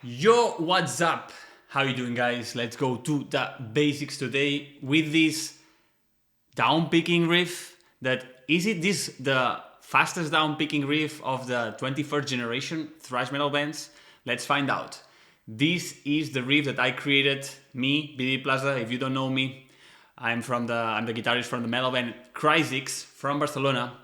Yo, what's up? How you doing, guys? Let's go to the basics today with this downpicking riff. Is it this the fastest downpicking riff of the 21st generation thrash metal bands? Let's find out. This is the riff that I created, me, BD Plaza. If you don't know me, I'm the guitarist from the metal band Cryzix from Barcelona.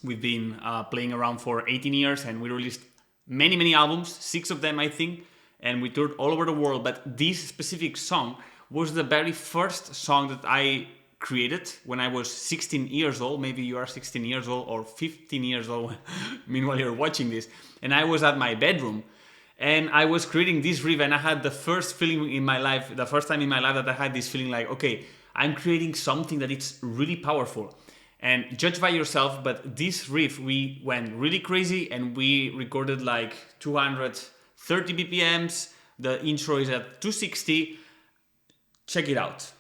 We've been playing around for 18 years and we released many albums, 6 of them I think, and we toured all over the world. But this specific song was the very first song that I created when I was 16 years old. Maybe you are 16 years old or 15 years old meanwhile you're watching this. And I was at my bedroom and I was creating this riff, and I had the first feeling in my life, the first time in my life that I had this feeling like, okay, I'm creating something that it's really powerful. And judge by yourself, but this riff, we went really crazy and we recorded like 230 BPMs. The intro is at 260. Check it out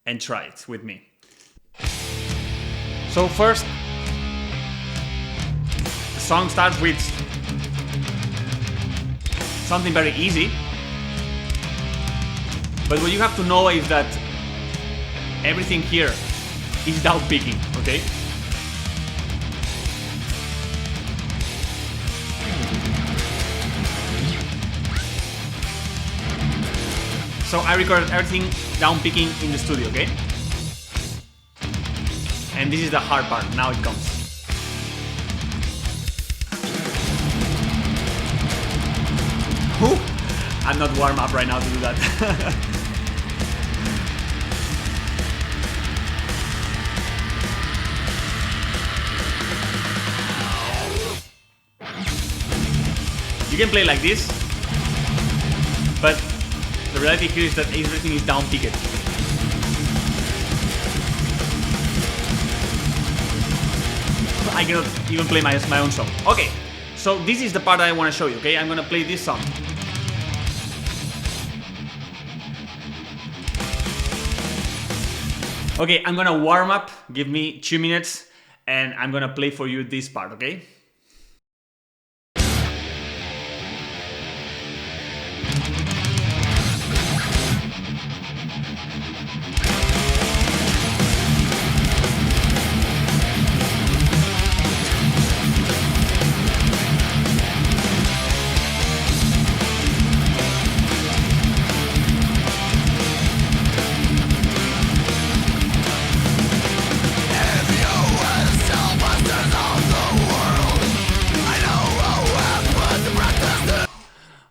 and try it with me. So first, the song starts with something very easy. But what you have to know is that everything here is downpicking, okay? So I recorded everything downpicking in the studio, okay? And this is the hard part, now it comes. Whew. I'm not warm up right now to do that. You can play like this, but the reality here is that everything is downpicked. I cannot even play my own song. Okay, so this is the part I want to show you, okay? I'm gonna play this song. Okay, I'm gonna warm up, give me 2 minutes, and I'm gonna play for you this part, okay?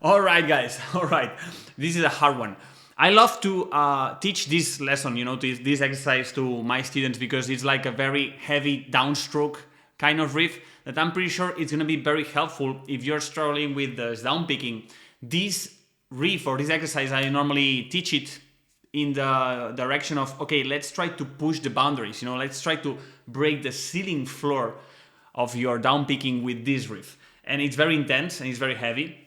Alright guys, alright, this is a hard one. I love to teach this lesson, this exercise to my students because it's like a very heavy downstroke kind of riff that I'm pretty sure it's going to be very helpful if you're struggling with the downpicking. This riff or this exercise, I normally teach it in the direction of, okay, let's try to push the boundaries, let's try to break the ceiling floor of your downpicking with this riff. And it's very intense and it's very heavy.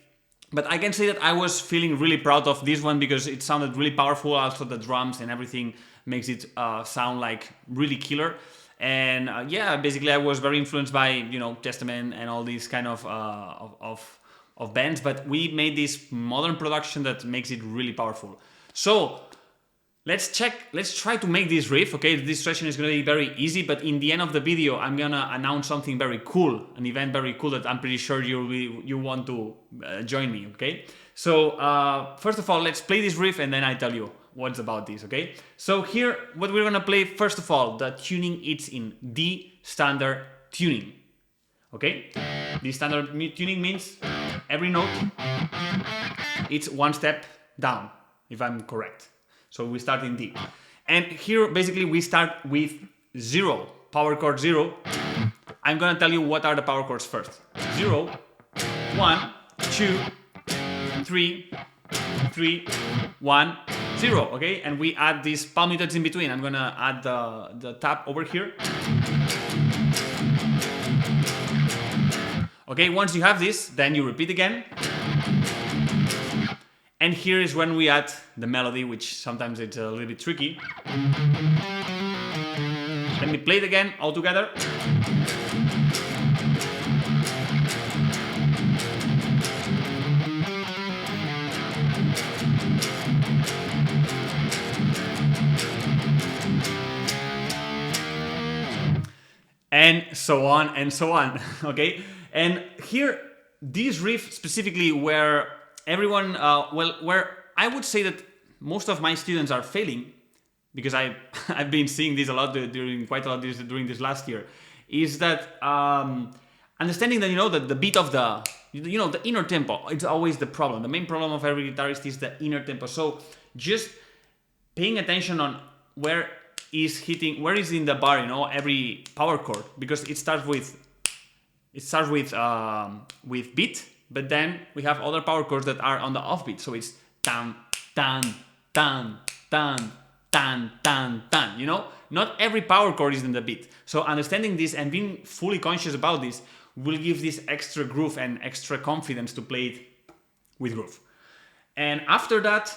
But I can say that I was feeling really proud of this one because it sounded really powerful. Also the drums and everything makes it sound like really killer. And yeah, basically I was very influenced by, Testament and all these kind of bands. But we made this modern production that makes it really powerful. So let's try to make this riff, okay? This session is going to be very easy, but in the end of the video, I'm going to announce something very cool, an event very cool that I'm pretty sure you want to join me, okay? So first of all, let's play this riff and then I tell you what's about this, okay? So here, what we're going to play, first of all, the tuning, it's in D standard tuning, okay? D standard tuning means every note, it's one step down, if I'm correct. So we start in D. And here, basically, we start with 0, power chord 0. I'm gonna tell you what are the power chords first. 0, 1, 2, 3, 3, 1, 0, okay? And we add these palm mutants in between. I'm gonna add the tap over here. Okay, once you have this, then you repeat again. And here is when we add the melody, which sometimes it's a little bit tricky. Let me play it again all together. and so on and so on. Okay, and here this riff specifically where everyone, where I would say that most of my students are failing, because I've been seeing this a lot during this last year, is that understanding that that the beat of the the inner tempo, it's always the problem. The main problem of every guitarist is the inner tempo. So just paying attention on where is in the bar, every power chord, because it starts with beat, but then we have other power chords that are on the offbeat. So it's tan tan tan tan tan tan tan. Not every power chord is in the beat. So understanding this and being fully conscious about this will give this extra groove and extra confidence to play it with groove. And after that,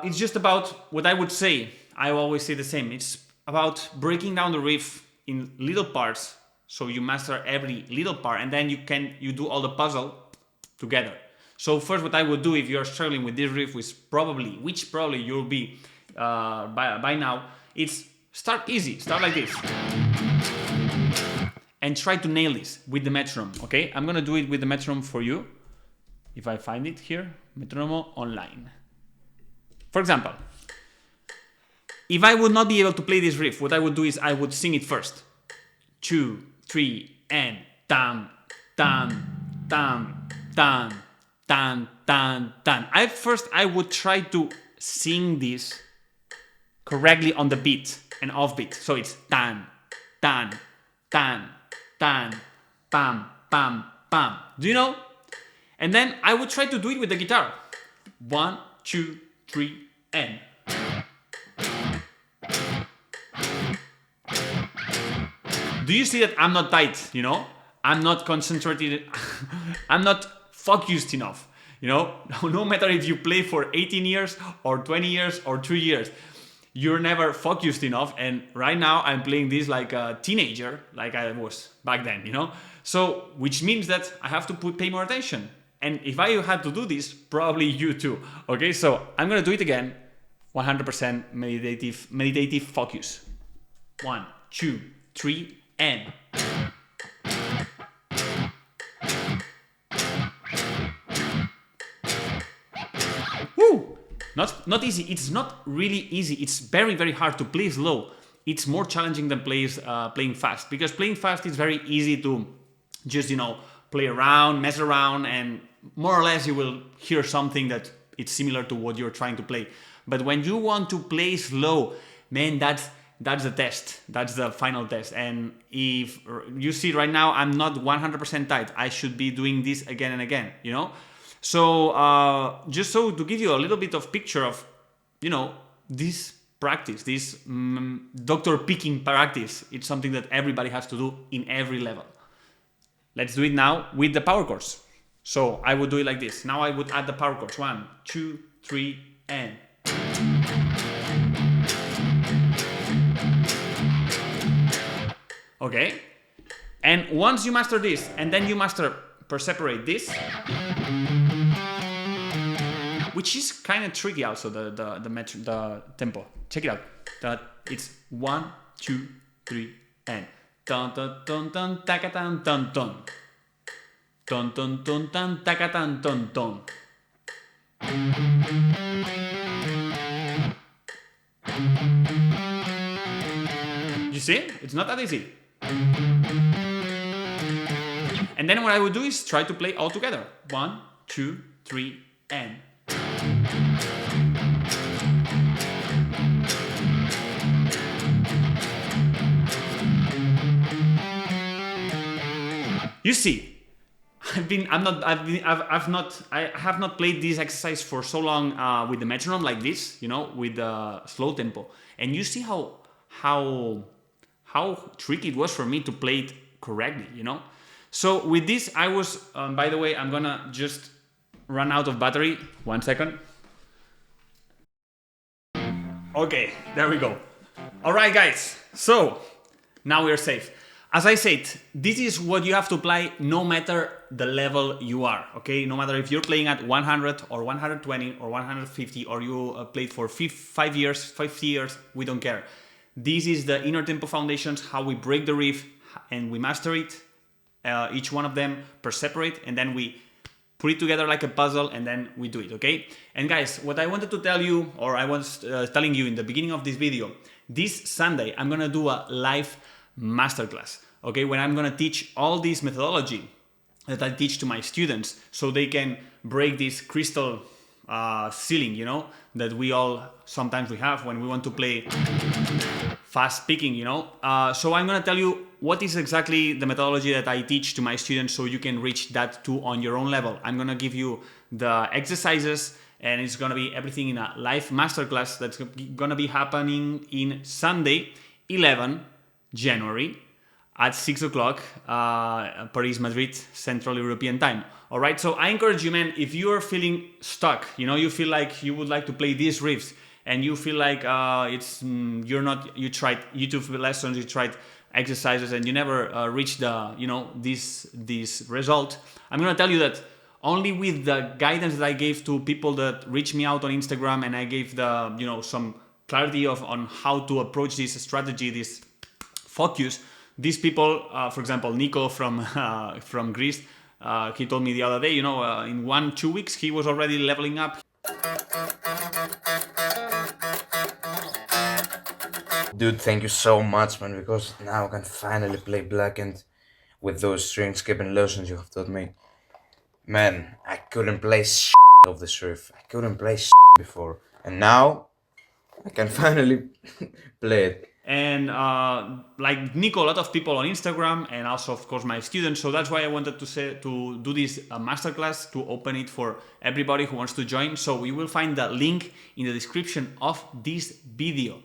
it's just about what I would say. I always say the same. It's about breaking down the riff in little parts, so you master every little part, and then you do all the puzzle together. So first, what I would do if you're struggling with this riff, which probably you'll be by now, it's start easy. Start like this. And try to nail this with the metronome, okay? I'm gonna do it with the metronome for you. If I find it here, metronome online. For example, if I would not be able to play this riff, what I would do is I would sing it first. 2, 3, and tam, tam, tam, tam, tam, tam, tam. I would try to sing this correctly on the beat and off beat. So it's tan, tan, tan, tan, pam, pam, pam. Do you know? And then I would try to do it with the guitar. 1, 2, 3, and. Do you see that I'm not tight, I'm not concentrated, I'm not focused enough, No matter if you play for 18 years or 20 years or 2 years, you're never focused enough. And right now I'm playing this like a teenager, like I was back then, So, which means that I have to pay more attention. And if I had to do this, probably you too. Okay, so I'm gonna do it again. 100% meditative focus. 1, 2, 3, and. Woo! Not easy. It's not really easy. It's very, very hard to play slow. It's more challenging than playing fast, because playing fast is very easy to just play around, mess around, and more or less you will hear something that it's similar to what you're trying to play. But when you want to play slow, man, that's the test. That's the final test. And if you see right now, I'm not 100% tight. I should be doing this again and again, So just so to give you a little bit of picture of, this practice, this doctor picking practice, it's something that everybody has to do in every level. Let's do it now with the power chords. So I would do it like this. Now I would add the power chords. 1, 2, 3, and. Okay, and once you master this, and then you master per separate this, which is kind of tricky also, the tempo. Check it out. It's 1, 2, 3, and dun dun dun dun taka dun dun dun dun dun dun dun taka dun dun dun. You see? It's not that easy. And then what I would do is try to play all together. 1, 2, 3, and. You see, I have not played this exercise for so long with the metronome like this, with the slow tempo. And you see how tricky it was for me to play it correctly, So with this, I was, by the way, I'm gonna just run out of battery. 1 second. Okay, there we go. All right, guys. So now we're safe. As I said, this is what you have to apply no matter the level you are, okay? No matter if you're playing at 100 or 120 or 150 or you played for 5 years, 50 years, we don't care. This is the inner tempo foundations, how we break the riff, and we master it, each one of them per separate, and then we put it together like a puzzle, and then we do it, okay? And guys, what I wanted to tell you, or I was telling you in the beginning of this video, this Sunday I'm gonna do a live masterclass, okay? When I'm gonna teach all this methodology that I teach to my students, so they can break this crystal ceiling, you know, that we all sometimes we have when we want to play fast picking, you know. So I'm gonna tell you what is exactly the methodology that I teach to my students, so you can reach that too on your own level. I'm gonna give you the exercises, and it's gonna be everything in a live masterclass that's gonna be happening in Sunday, 11 January at 6 o'clock Paris, Madrid, Central European time. All right, so I encourage you, man, if you are feeling stuck, you know, you feel like you would like to play these riffs, and you feel like you tried YouTube lessons, you tried exercises, and you never reached the, you know, this result. I'm gonna tell you that only with the guidance that I gave to people that reached me out on Instagram, and I gave the, you know, some clarity on how to approach this strategy, this focus. These people, for example, Nico from Greece, he told me the other day, you know, in 1-2 weeks he was already leveling up. Dude, thank you so much, man, because now I can finally play Blackened with those string skipping lessons you have taught me. Man, I couldn't play of this riff. I couldn't play before, and now I can finally play it. And like Nico, a lot of people on Instagram, and also of course my students. So that's why I wanted to do this masterclass, to open it for everybody who wants to join. So you will find the link in the description of this video.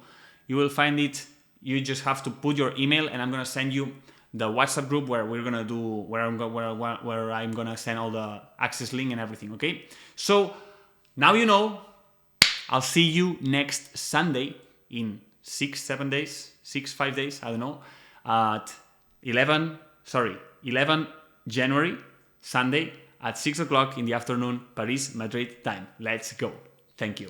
You will find it. You just have to put your email, and I'm gonna send you the WhatsApp group where we're gonna do where I'm gonna send all the access link and everything. Okay. So now you know. I'll see you next Sunday in 5 days, I don't know, at 11 January, Sunday at 6 o'clock in the afternoon, Paris, Madrid time. Let's go. Thank you.